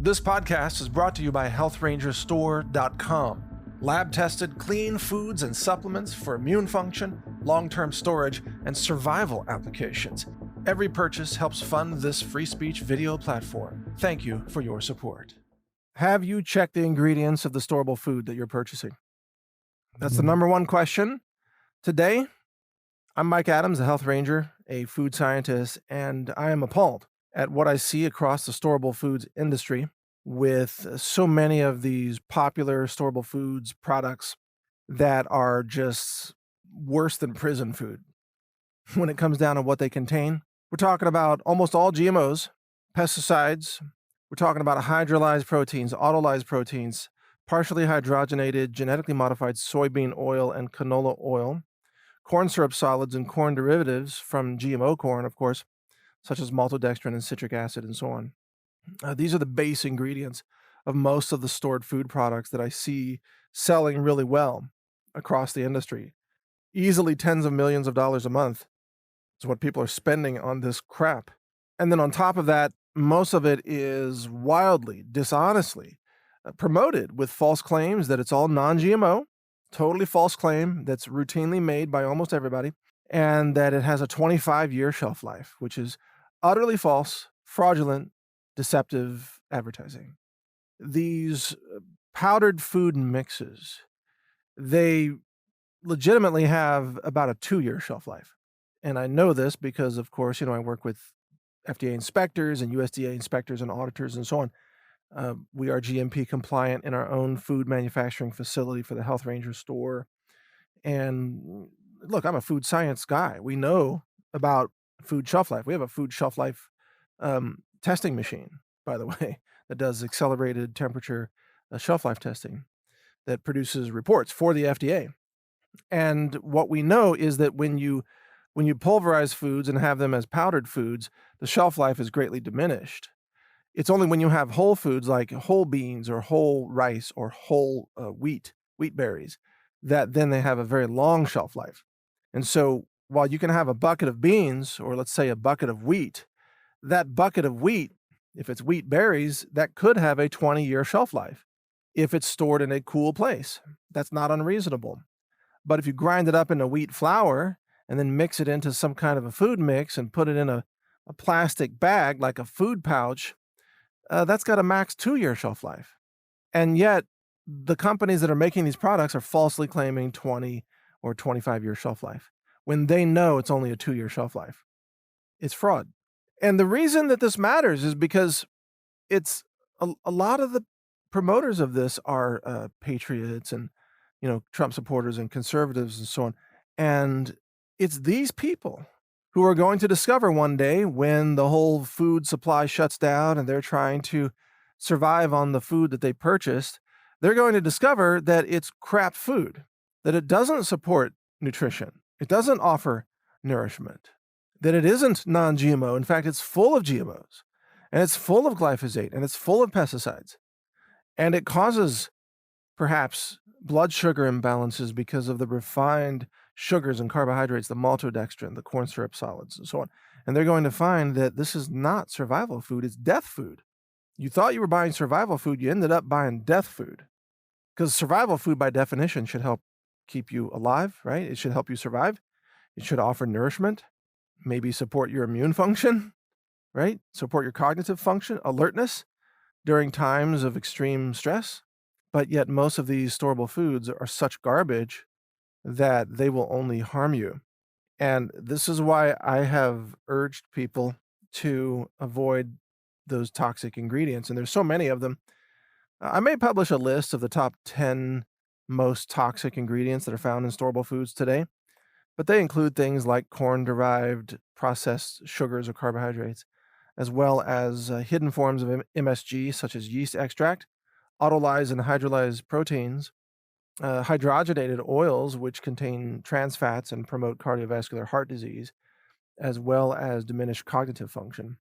This podcast is brought to you by HealthRangerStore.com. Lab-tested, clean foods and supplements for immune function, long-term storage, and survival applications. Every purchase helps fund this free speech video platform. Thank you for your support. Have you checked the ingredients of the storable food that you're purchasing? That's the number one question. Today, I'm Mike Adams, a health ranger, a food scientist, and I am appalled at what I see across the storable foods industry with so many of these popular storable foods products that are just worse than prison food when it comes down to what they contain. We're talking about almost all GMOs, pesticides. We're talking about hydrolyzed proteins, autolyzed proteins, partially hydrogenated, genetically modified soybean oil and canola oil, corn syrup solids and corn derivatives from GMO corn, of course, such as maltodextrin and citric acid and so on. These are the base ingredients of most of the stored food products that I see selling really well across the industry. Easily tens of millions of dollars a month is what people are spending on this crap. And then on top of that, most of it is wildly, dishonestly promoted with false claims that it's all non-GMO, totally false claim that's routinely made by almost everybody, and that it has a 25-year shelf life, which is utterly false, fraudulent, deceptive advertising. These powdered food mixes, they legitimately have about a 2-year shelf life. And I know this because, of course, I work with FDA inspectors and USDA inspectors and auditors and so on. We are GMP compliant in our own food manufacturing facility for the Health Ranger store. And look, I'm a food science guy. We know about food shelf life. We have a food shelf life testing machine, by the way, that does accelerated temperature shelf life testing that produces reports for the FDA. And what we know is that when you pulverize foods and have them as powdered foods, the shelf life is greatly diminished. It's only when you have whole foods like whole beans or whole rice or whole wheat berries, that then they have a very long shelf life. And so while you can have a bucket of beans, or let's say a bucket of wheat, that bucket of wheat, if it's wheat berries, that could have a 20-year shelf life if it's stored in a cool place. That's not unreasonable. But if you grind it up into wheat flour and then mix it into some kind of a food mix and put it in a plastic bag like a food pouch, that's got a max 2-year shelf life. And yet the companies that are making these products are falsely claiming 20 or 25-year shelf life when they know it's only a 2-year shelf life. It's fraud. And the reason that this matters is because it's a lot of the promoters of this are patriots and Trump supporters and conservatives and so on. And it's these people who are going to discover one day, when the whole food supply shuts down and they're trying to survive on the food that they purchased, they're going to discover that it's crap food, that it doesn't support nutrition, it doesn't offer nourishment, that it isn't non-GMO. In fact, it's full of GMOs, and it's full of glyphosate, and it's full of pesticides. And it causes perhaps blood sugar imbalances because of the refined sugars and carbohydrates, the maltodextrin, the corn syrup solids, and so on. And they're going to find that this is not survival food, it's death food. You thought you were buying survival food, you ended up buying death food. Because survival food, by definition, should help keep you alive, right? It should help you survive. It should offer nourishment, maybe support your immune function, right? Support your cognitive function, alertness during times of extreme stress. But yet most of these storable foods are such garbage that they will only harm you. And this is why I have urged people to avoid those toxic ingredients. And there's so many of them. I may publish a list of the top 10 most toxic ingredients that are found in storable foods today, but they include things like corn-derived processed sugars or carbohydrates, as well as hidden forms of MSG, such as yeast extract, autolyzed and hydrolyzed proteins, hydrogenated oils, which contain trans fats and promote cardiovascular heart disease, as well as diminished cognitive function.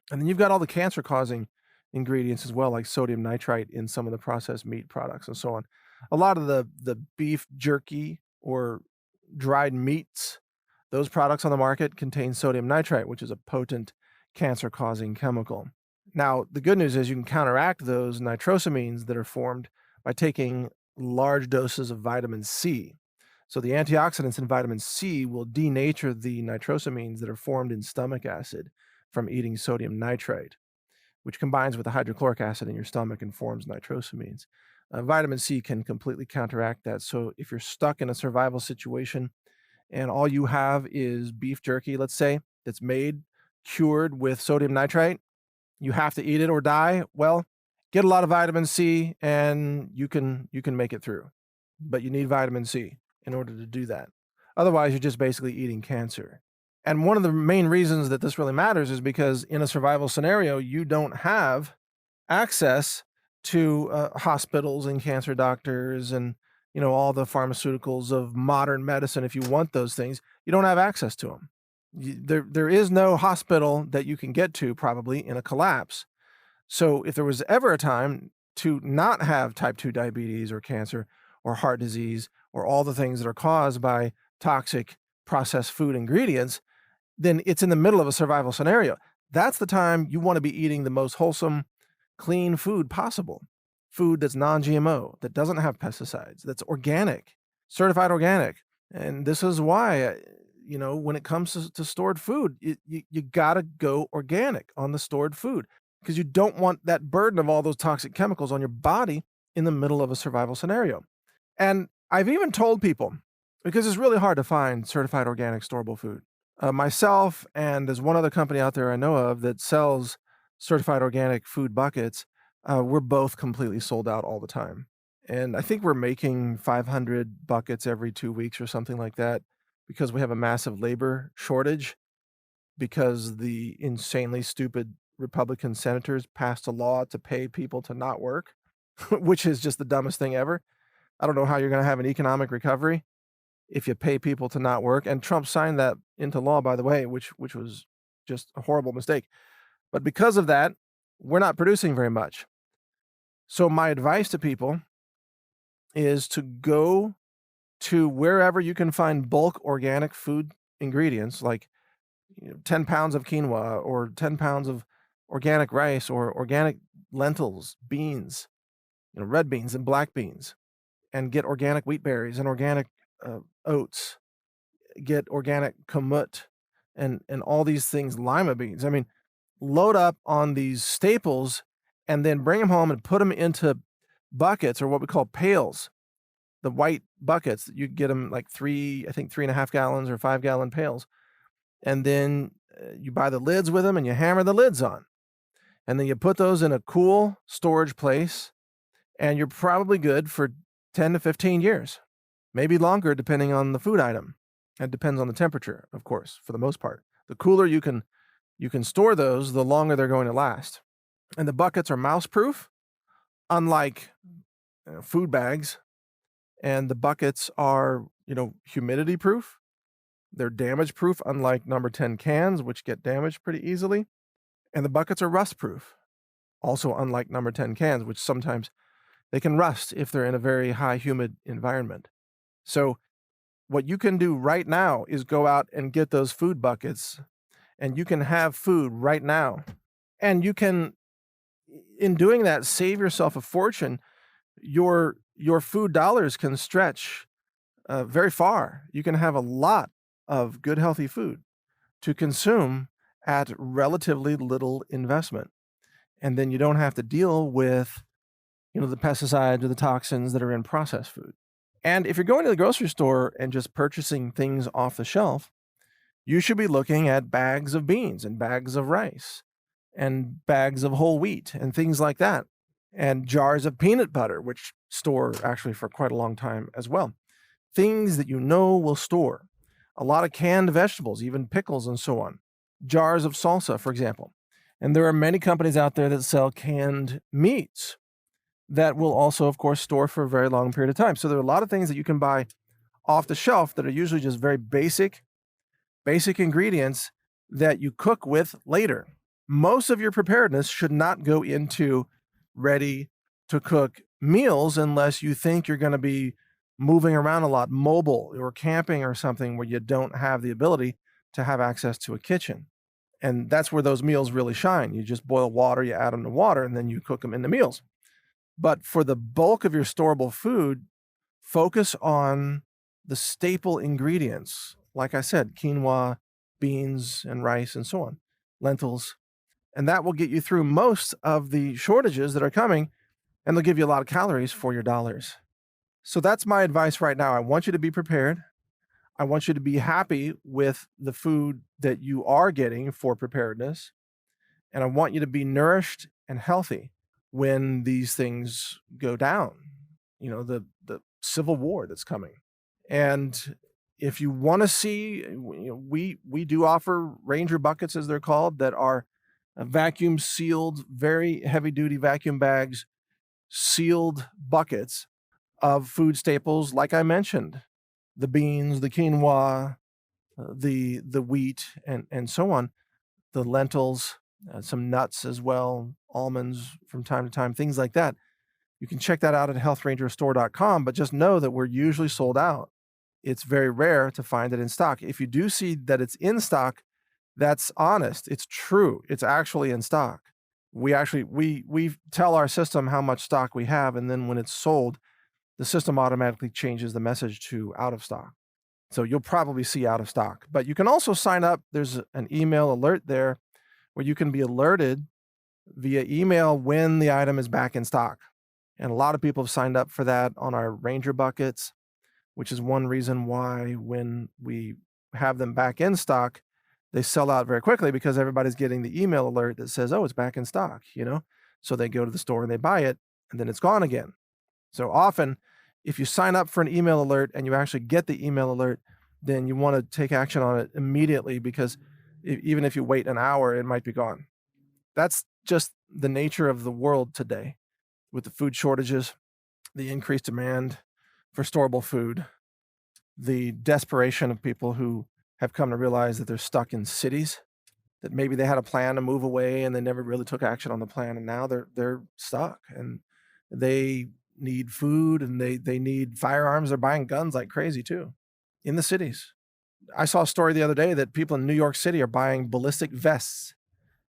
And then you've got all the cancer-causing ingredients as well, like sodium nitrite in some of the processed meat products and so on. A lot of the beef jerky or dried meats, those products on the market contain sodium nitrite, which is a potent cancer-causing chemical. Now, the good news is you can counteract those nitrosamines that are formed by taking large doses of vitamin C. So the antioxidants in vitamin C will denature the nitrosamines that are formed in stomach acid from eating sodium nitrite, which combines with the hydrochloric acid in your stomach and forms nitrosamines. Vitamin C can completely counteract that. So if you're stuck in a survival situation and all you have is beef jerky, let's say, that's made, cured with sodium nitrite, you have to eat it or die. Well, get a lot of vitamin C and you can make it through. But you need vitamin C in order to do that. Otherwise, you're just basically eating cancer. And one of the main reasons that this really matters is because in a survival scenario, you don't have access to hospitals and cancer doctors and all the pharmaceuticals of modern medicine. If you want those things, you don't have access to them. There is no hospital that you can get to probably in a collapse. So if there was ever a time to not have type 2 diabetes or cancer or heart disease or all the things that are caused by toxic processed food ingredients, then it's in the middle of a survival scenario. That's the time you want to be eating the most wholesome, clean food possible. Food that's non-GMO, that doesn't have pesticides, that's organic, certified organic. And this is why, when it comes to stored food, you got to go organic on the stored food because you don't want that burden of all those toxic chemicals on your body in the middle of a survival scenario. And I've even told people, because it's really hard to find certified organic storable food. Myself and there's one other company out there I know of that sells certified organic food buckets. We're both completely sold out all the time. And I think we're making 500 buckets every 2 weeks or something like that because we have a massive labor shortage because the insanely stupid Republican senators passed a law to pay people to not work, which is just the dumbest thing ever. I don't know how you're going to have an economic recovery if you pay people to not work. And Trump signed that into law, by the way, which was just a horrible mistake. But because of that, we're not producing very much. So my advice to people is to go to wherever you can find bulk organic food ingredients, like 10 pounds of quinoa or 10 pounds of organic rice or organic lentils, beans, red beans and black beans, and get organic wheat berries and organic oats, get organic kamut and all these things, lima beans. I mean, load up on these staples and then bring them home and put them into buckets or what we call pails, the white buckets. You get them like 3.5 gallons or 5-gallon pails. And then you buy the lids with them and you hammer the lids on. And then you put those in a cool storage place and you're probably good for 10 to 15 years, maybe longer, depending on the food item. It depends on the temperature, of course, for the most part. The cooler you can store those, the longer they're going to last. And the buckets are mouse-proof, unlike food bags. And the buckets are, humidity-proof. They're damage-proof, unlike number 10 cans, which get damaged pretty easily. And the buckets are rust-proof, also unlike number 10 cans, which sometimes they can rust if they're in a very high humid environment. So what you can do right now is go out and get those food buckets, and you can have food right now. And you can, in doing that, save yourself a fortune. Your food dollars can stretch very far. You can have a lot of good, healthy food to consume at relatively little investment. And then you don't have to deal with, the pesticides or the toxins that are in processed food. And if you're going to the grocery store and just purchasing things off the shelf, you should be looking at bags of beans and bags of rice and bags of whole wheat and things like that, and jars of peanut butter, which store actually for quite a long time as well. Things that will store. A lot of canned vegetables, even pickles and so on. Jars of salsa, for example. And there are many companies out there that sell canned meats that will also, of course, store for a very long period of time. So there are a lot of things that you can buy off the shelf that are usually just very basic ingredients that you cook with later. Most of your preparedness should not go into ready to cook meals unless you think you're going to be moving around a lot, mobile or camping or something where you don't have the ability to have access to a kitchen. And that's where those meals really shine. You just boil water, you add them to water, and then you cook them into meals. But for the bulk of your storable food, focus on the staple ingredients. Like I said, quinoa, beans, and rice, and so on, lentils. And that will get you through most of the shortages that are coming, and they'll give you a lot of calories for your dollars. So that's my advice right now. I want you to be prepared. I want you to be happy with the food that you are getting for preparedness. And I want you to be nourished and healthy when these things go down, the civil war that's coming. And if you want to see, we do offer Ranger buckets, as they're called, that are vacuum sealed, very heavy duty vacuum bags, sealed buckets of food staples, like I mentioned, the beans, the quinoa, the wheat, and so on, the lentils, some nuts as well, almonds from time to time, things like that. You can check that out at healthrangerstore.com, but just know that we're usually sold out. It's very rare to find it in stock. If you do see that it's in stock, that's honest. It's true. It's actually in stock. We tell our system how much stock we have, and then when it's sold, the system automatically changes the message to out of stock. So you'll probably see out of stock. But you can also sign up. There's an email alert there where you can be alerted via email when the item is back in stock. And a lot of people have signed up for that on our Ranger buckets, which is one reason why when we have them back in stock, they sell out very quickly, because everybody's getting the email alert that says, oh, it's back in stock, So they go to the store and they buy it, and then it's gone again. So often, if you sign up for an email alert and you actually get the email alert, then you want to take action on it immediately, because even if you wait an hour, it might be gone. That's just the nature of the world today, with the food shortages, the increased demand for storable food, the desperation of people who have come to realize that they're stuck in cities, that maybe they had a plan to move away and they never really took action on the plan, and now they're stuck, and they need food, and they need firearms. They're buying guns like crazy too in the cities. I saw a story the other day that people in New York City are buying ballistic vests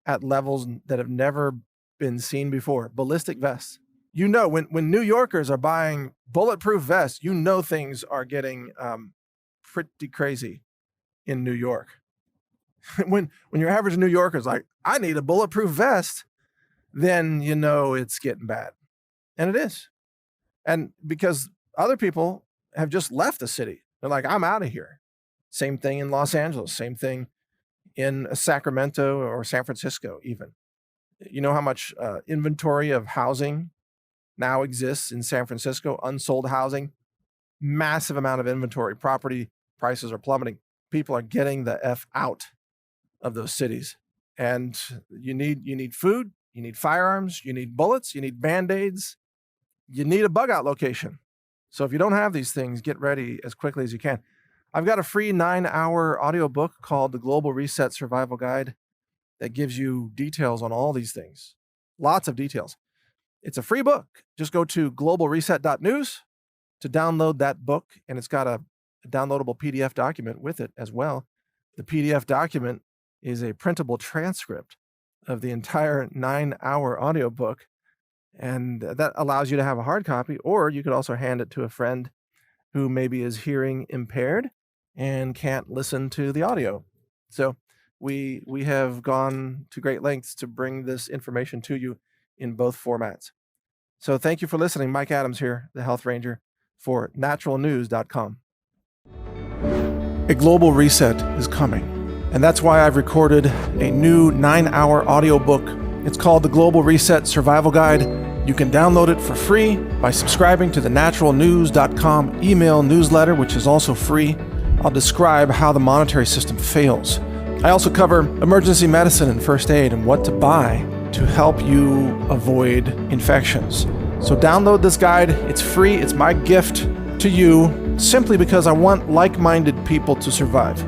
at levels that have never been seen before. Ballistic vests. When New Yorkers are buying bulletproof vests, things are getting pretty crazy in New York. when your average New Yorker is like, I need a bulletproof vest, then it's getting bad. And it is. And because other people have just left the city. They're like, I'm out of here. Same thing in Los Angeles. Same thing in Sacramento or San Francisco even. You know how much inventory of housing now exists in San Francisco? Unsold housing. Massive amount of inventory. Property prices are plummeting. People are getting the F out of those cities. And you need food. You need firearms. You need bullets. You need Band-Aids. You need a bug out location. So if you don't have these things, get ready as quickly as you can. I've got a free 9-hour audiobook called The Global Reset Survival Guide that gives you details on all these things. Lots of details. It's a free book. Just go to globalreset.news to download that book, and it's got a downloadable PDF document with it as well. The PDF document is a printable transcript of the entire 9-hour audiobook, and that allows you to have a hard copy, or you could also hand it to a friend who maybe is hearing impaired and can't listen to the audio. So we have gone to great lengths to bring this information to you in both formats. So thank you for listening. Mike Adams here, the Health Ranger for NaturalNews.com. A global reset is coming, and that's why I've recorded a new 9-hour audiobook. It's called The Global Reset Survival Guide. You can download it for free by subscribing to the NaturalNews.com email newsletter, which is also free. I'll describe how the monetary system fails. I also cover emergency medicine and first aid and what to buy to help you avoid infections. So download this guide. It's free. It's my gift to you simply because I want like-minded people to survive.